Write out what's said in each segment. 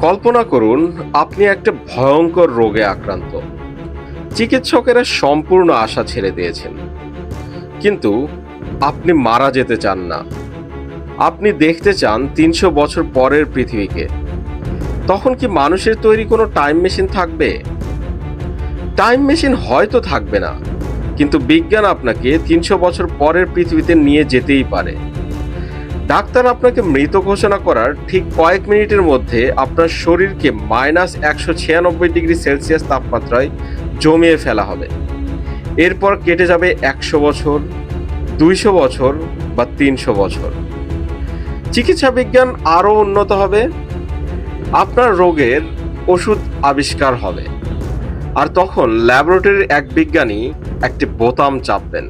কল্পনা করুন আপনি একটা ভয়ঙ্কর রোগে আক্রান্ত। চিকিৎসকেরা সম্পূর্ণ আশা ছেড়ে দিয়েছেন, কিন্তু আপনি মারা যেতে চান না। আপনি দেখতে চান ৩০০ বছর পরের পৃথিবীকে। তখন কি মানুষের তৈরি কোনো টাইম মেশিন থাকবে? টাইম মেশিন হয়তো থাকবে না, কিন্তু বিজ্ঞান আপনাকে ৩০০ বছর পরের পৃথিবীতে নিয়ে যেতেই পারে। ডাক্তার আপনাকে মৃত ঘোষণা করার ঠিক কয়েক মিনিটের মধ্যে আপনার শরীরকে -১৯৬ ডিগ্রি সেলসিয়াস তাপমাত্রায় জমিয়ে ফেলা হবে। এরপর কেটে যাবে ১০০ বছর, ২০০ বছর বা ৩০০ বছর। চিকিৎসা বিজ্ঞান আরও উন্নত হবে, আপনার রোগের ওষুধ আবিষ্কার হবে, আর তখন ল্যাবরেটরির এক বিজ্ঞানী একটি বোতাম চাপবেন।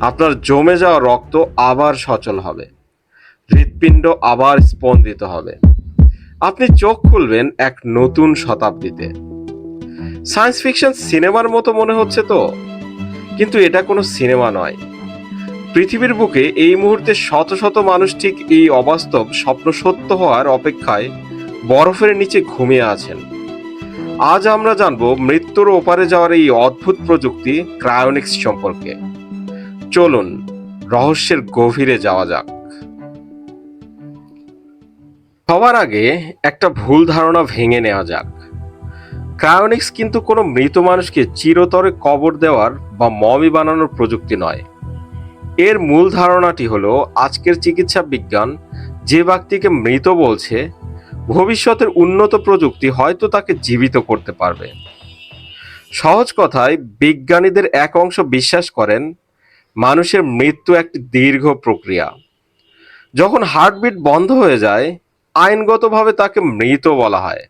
আপনার জমে যাওয়া রক্ত আবার সচল হবে, হৃৎপিণ্ড আবার স্পন্দিত হবে। আপনি চোখ খুলবেন এক নতুন শতাব্দীতে। সায়েন্স ফিকশন সিনেমার মতো মনে হচ্ছে তো, কিন্তু এটা কোনো সিনেমা নয়। পৃথিবীর বুকে এই মুহূর্তে শত শত মানুষ ঠিক এই অবাস্তব স্বপ্ন সত্য হওয়ার অপেক্ষায় বরফের নিচে ঘুমিয়ে আছেন। আজ আমরা জানব মৃত্যুর ওপারে যাওয়ার এই অদ্ভুত প্রযুক্তি ক্রায়োনিক্স সম্পর্কে। চলুন রহস্যের গভীরে যাওয়া যাক। সবার আগে একটা ভুল ধারণা ভেঙে নেওয়া যাক। ক্রায়োনিক্স কিন্তু কোনো মৃত মানুষকে চিরতরে কবর দেওয়ার বা মমি বানানোর প্রযুক্তি নয়। এর মূল ধারণাটি হলো আজকের চিকিৎসা বিজ্ঞান যে ব্যক্তিকে মৃত বলছে, ভবিষ্যতের উন্নত প্রযুক্তি হয়তো তাকে জীবিত করতে পারবে। সহজ কথায়, বিজ্ঞানীদের এক অংশ বিশ্বাস করেন মানুষের মৃত্যু একটি দীর্ঘ প্রক্রিয়া। যখন হার্টবিট বন্ধ হয়ে যায়, আইনগতভাবে তাকে মৃত বলা হয়।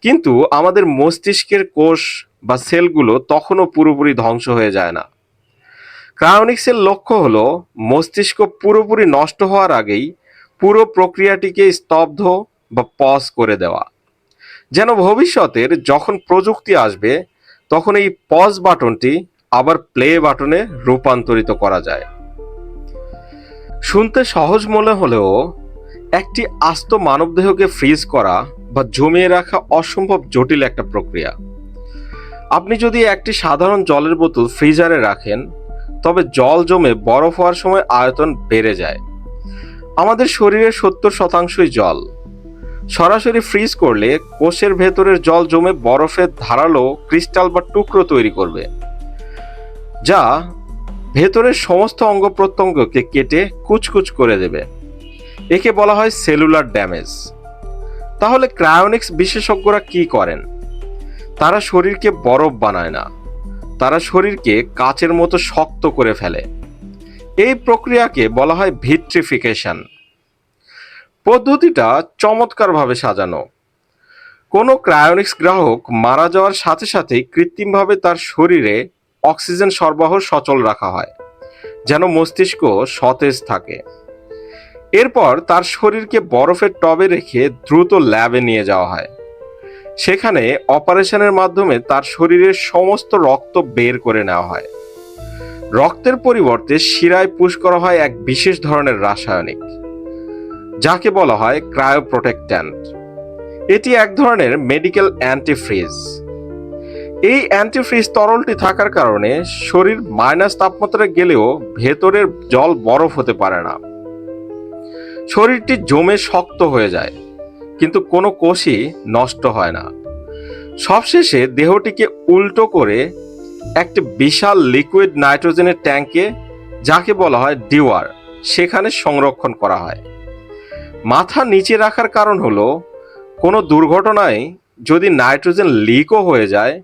কিন্তু আমাদের মস্তিষ্কের কোষ বা সেলগুলো তখনও পুরোপুরি ধ্বংস হয়ে যায় না। ক্রায়োনিক্সের লক্ষ্য হলো মস্তিষ্ক পুরোপুরি নষ্ট হওয়ার আগেই পুরো প্রক্রিয়াটিকে স্তব্ধ বা পজ করে দেওয়া, যেন ভবিষ্যতের যখন প্রযুক্তি আসবে তখন এই পজ বাটনটি আবার প্লে বাটনে রূপান্তরিত করা যায়। শুনতে সহজ মনে হলেও একটি আস্ত মানবদেহকে ফ্রিজ করা বা জমিয়ে রাখা অসম্ভব জটিল একটা প্রক্রিয়া। আপনি যদি একটি সাধারণ জলের বোতল ফ্রিজারে রাখেন, তবে জল জমে বরফ হওয়ার সময় আয়তন বেড়ে যায়। আমাদের শরীরের ৭০%ই জল। সরাসরি ফ্রিজ করলে কোষের ভেতরের জল জমে বরফের ধারালো ক্রিস্টাল বা টুকরো তৈরি করবে, যা ভেতরের সমস্ত অঙ্গ প্রত্যঙ্গকে কেটে কুচকুচ করে দেবে। একে বলা হয় সেলুলার ড্যামেজ। তাহলে ক্রায়োনিক্স বিশেষজ্ঞরা কি করেন? তারা শরীরকে বরফ বানায় না, তারা শরীরকে কাচের মতো শক্ত করে ফেলে। এই প্রক্রিয়াকে বলা হয় ভিট্রিফিকেশন। পদ্ধতিটা চমৎকারভাবে সাজানো। কোনো ক্রায়োনিক্স গ্রাহক মারা যাওয়ার সাথে সাথেই কৃত্রিমভাবে তার শরীরে অক্সিজেন সরবরাহ সচল রাখা হয়, যেন মস্তিষ্ক সতেজ থাকে। এরপর তার শরীরকে বরফের টবে রেখে দ্রুত ল্যাবে নিয়ে যাওয়া হয়। সেখানে অপারেশনের মাধ্যমে তার শরীরের সমস্ত রক্ত বের করে নেওয়া হয়। রক্তের পরিবর্তে শিরায় পুশ করা হয় এক বিশেষ ধরনের রাসায়নিক, যাকে বলা হয় ক্রায়োপ্রোটেক্ট্যান্ট। এটি এক ধরনের মেডিকেল অ্যান্টিফ্রিজ। এই অ্যান্টিফ্রিজ তরলটি থাকার কারণে শরীর মাইনাস তাপমাত্রায় গেলেও ভেতরের জল বরফ হতে পারে না। শরীরটি জমে শক্ত হয়ে যায়, কিন্তু কোনো কোষই নষ্ট হয় না। সবশেষে দেহটিকে উল্টো করে একটি বিশাল লিকুইড নাইট্রোজেনের ট্যাঙ্কে, যাকে বলা হয় ডিওয়ার, সেখানে সংরক্ষণ করা হয়। মাথা নিচে রাখার কারণ হলো কোনো দুর্ঘটনায় যদি নাইট্রোজেন লিকও হয়ে যায়,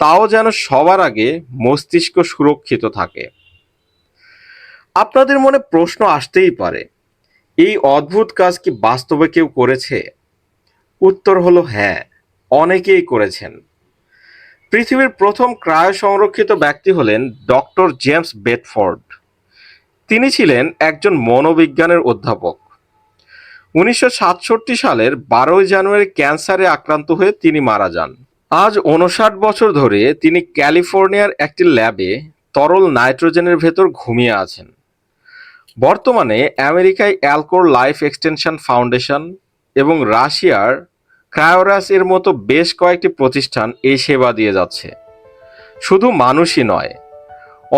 তাও যেন সবার আগে মস্তিষ্ক সুরক্ষিত থাকে। আপনাদের মনে প্রশ্ন আসতেই পারে, এই অদ্ভুত কাজ কি বাস্তবে কেউ করেছে? উত্তর হলো হ্যাঁ, অনেকেই করেছেন। পৃথিবীর প্রথম ক্রায়ো সংরক্ষিত ব্যক্তি হলেন ডক্টর জেমস বেডফোর্ড। তিনি ছিলেন একজন মনোবিজ্ঞানের অধ্যাপক। ১৯৬৭ সালের ১২ জানুয়ারি ক্যান্সারে আক্রান্ত হয়ে তিনি মারা যান। আজ ৫৯ বছর ধরে তিনি ক্যালিফোর্নিয়ার একটি ল্যাবে তরল নাইট্রোজেনের ভেতর ঘুমিয়ে আছেন। বর্তমানে আমেরিকায় অ্যালকোর লাইফ এক্সটেনশন ফাউন্ডেশন এবং রাশিয়ার ক্রায়োরাস এর মতো বেশ কয়েকটি প্রতিষ্ঠান এই সেবা দিয়ে যাচ্ছে। শুধু মানুষই নয়,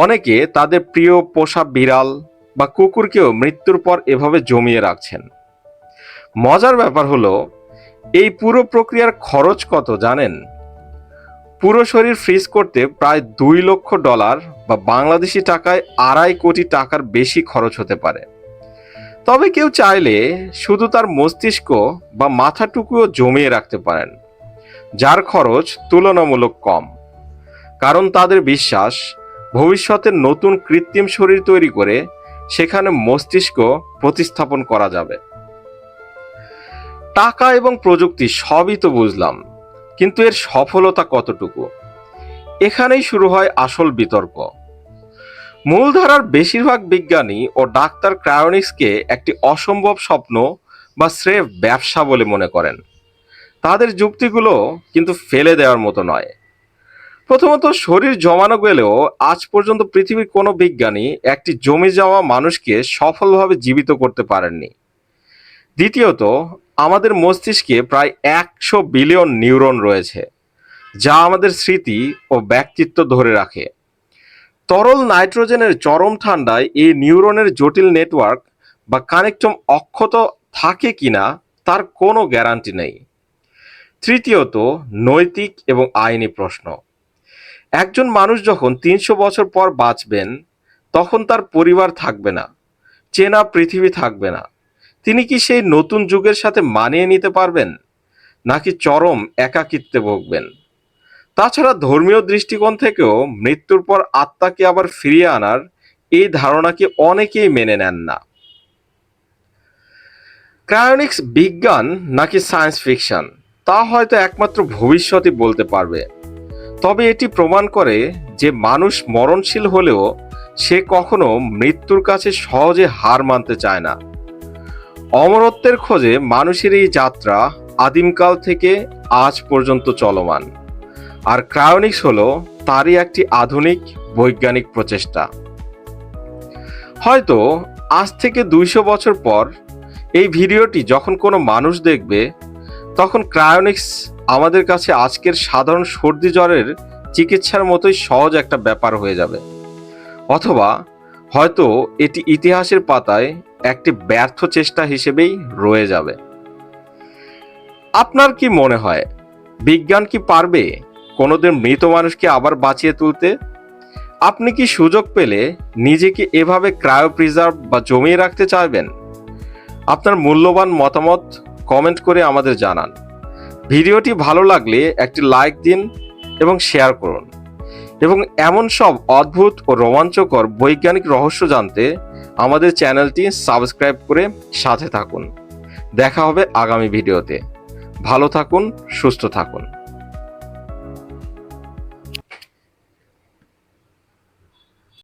অনেকে তাদের প্রিয় পোষা বিড়াল বা কুকুরকেও মৃত্যুর পর এভাবে জমিয়ে রাখছেন। মজার ব্যাপার হলো, এই পুরো প্রক্রিয়ার খরচ কত জানেন? পুরো শরীর ফ্রিজ করতে প্রায় $2 লক্ষ বা বাংলাদেশি টাকায় 2.5 কোটি টাকার বেশি খরচ হতে পারে। তবে কেউ চাইলে শুধু তার মস্তিষ্ক বা মাথাটুকুও জমিয়ে রাখতে পারেন, যার খরচ তুলনামূলক কম। কারণ তাদের বিশ্বাস, ভবিষ্যতে নতুন কৃত্রিম শরীর তৈরি করে সেখানে মস্তিষ্ক প্রতিস্থাপন করা যাবে। টাকা এবং প্রযুক্তি সবই তো বুঝলাম, কিন্তু এর সফলতা কতটুকু? এখানেই শুরু হয় আসল বিতর্ক। মূলধারার বেশিরভাগ বিজ্ঞানী ও ডাক্তার ক্রায়োনিক্সকে একটি অসম্ভব স্বপ্ন বা স্রেফ ব্যবসা বলে মনে করেন। তাদের যুক্তিগুলো কিন্তু ফেলে দেওয়ার মতো নয়। প্রথমত, শরীর জমানো গেলেও আজ পর্যন্ত পৃথিবীর কোনো বিজ্ঞানী একটি জমে যাওয়া মানুষকে সফলভাবে জীবিত করতে পারেননি। দ্বিতীয়ত, আমাদের মস্তিষ্কে প্রায় 100 বিলিয়ন নিউরন রয়েছে, যা আমাদের স্মৃতি ও ব্যক্তিত্ব ধরে রাখে। তরল নাইট্রোজেনের চরম ঠান্ডায় এই নিউরনের জটিল নেটওয়ার্ক বা কানেক্টম অক্ষত থাকে কিনা তার কোনো গ্যারান্টি নেই। তৃতীয়ত, নৈতিক এবং আইনি প্রশ্ন। একজন মানুষ যখন 300 বছর পর বাঁচবেন, তখন তার পরিবার থাকবে না, চেনা পৃথিবী থাকবে না। তিনি কি সেই নতুন যুগের সাথে মানিয়ে নিতে পারবেন, নাকি চরম একাকিত্বে ভুগবেন? তাছাড়া ধর্মীয় দৃষ্টিকোণ থেকেও মৃত্যুর পর আত্মাকে আবার ফিরিয়ে আনার এই ধারণাকে অনেকেই মেনে নেন না। ক্রায়োনিক্স বিজ্ঞান নাকি সায়েন্স ফিকশন, তা হয়তো একমাত্র ভবিষ্যতই বলতে পারবে। তবে এটি প্রমাণ করে যে মানুষ মরণশীল হলেও সে কখনো মৃত্যুর কাছে সহজে হার মানতে চায় না। অমরত্বের খোঁজে মানুষের এই যাত্রা আদিমকাল থেকে আজ পর্যন্ত চলমান, আর ক্রায়োনিক্স হলো তারই একটি আধুনিক বৈজ্ঞানিক প্রচেষ্টা। হয়তো আজ থেকে 200 বছর পর এই ভিডিওটি যখন কোনো মানুষ দেখবে, তখন ক্রায়োনিক্স আমাদের কাছে আজকের সাধারণ সর্দি জ্বরের চিকিৎসার মতোই সহজ একটা ব্যাপার হয়ে যাবে। অথবা হয়তো এটি ইতিহাসের পাতায় একটি ব্যর্থ চেষ্টা হিসেবেই রয়ে যাবে। আপনার কি মনে হয়, বিজ্ঞান কি পারবে কোনোদিন মৃত মানুষকে আবার বাঁচিয়ে তুলতে? আপনি কি সুযোগ পেলে নিজেকে এভাবে ক্রায়োপ্রিজার্ভ বা জমিয়ে রাখতে চাইবেন? আপনার মূল্যবান মতামত কমেন্ট করে আমাদের জানান। ভিডিওটি ভালো লাগলে একটি লাইক দিন এবং শেয়ার করুন। এবং এমন সব অদ্ভুত ও রোমাঞ্চকর বৈজ্ঞানিক রহস্য জানতে আমাদের চ্যানেলটি সাবস্ক্রাইব করে সাথে থাকুন। দেখা হবে আগামী ভিডিওতে। ভালো থাকুন, সুস্থ থাকুন।